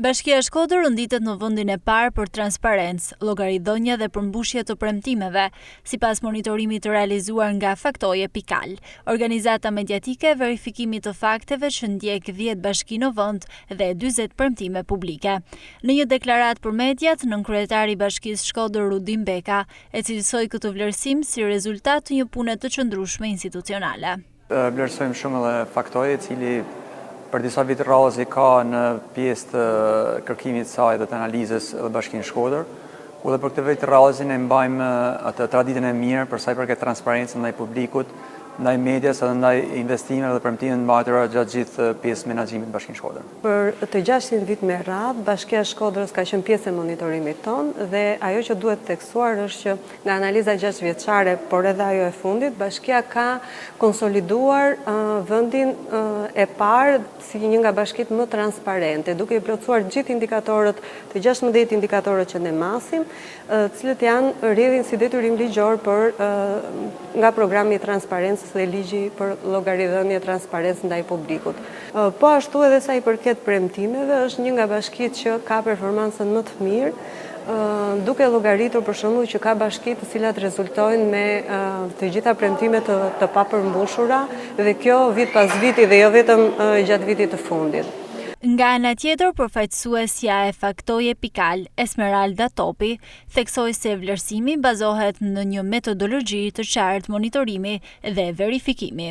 Bashkia e Shkodër nditet në vendin e parë për transparencë, llogaridhënie dhe përmbushje të premtimeve, sipas monitorimit të realizuar nga Faktoje Pikal, organizata mediatike e verifikimit të fakteve që ndjek 10 bashki në vend dhe 40 premtime publike. Në një deklaratë për mediat, nënkryetari i Bashkisë Shkodër Rudin Beka e cilësoi këtë vlerësim si rezultat të një pune të qëndrueshme institucionale. Vlerësojmë shumë edhe Faktoje, i cili për disa vite radhës ka në pjesë të kërkimit të saj dhe të analizës dhe Bashkinë Shkodër, ku dhe për këtë vit radhës ne mbajmë atë traditën e mirë për sa i përket transparencës ndaj publikut, ndaj medias dhe ndaj investimeve dhe premtimeve të mbajtura gjatë gjithë pjesë menaxhimit të Bashkinë Shkodër. Për të 600 vit me radhë, Bashkia e Shkodrës ka qenë pjesë e monitorimit ton dhe ajo që duhet teksuar është që nga analiza 6 vjeçare, por edhe ajo e fundit, Bashkia ka konsoliduar vendin e parë si një nga bashkitë më transparente, duke i plotësuar gjithë indikatorët, të 16 indikatorët që ne masim, cilët janë rrjedhin si detyrim ligjor nga programi i transparencës dhe ligji për llogaridhënie transparencë ndaj publikut. Po ashtu edhe sa i përket premtimeve, është një nga bashkitë që ka performancën më të mirë, duke llogaritur për shembull që ka bashki të cilat rezultojnë me të gjitha premtimet të papërmbushura dhe kjo vit pas viti dhe jo vetëm gjatë vitit të fundit. Nga ana tjetër, përfaqësuesja e Faktoje Pikal, Esmeralda Topi, theksoi se vlerësimi bazohet në një metodologji të qartë monitorimi dhe verifikimi.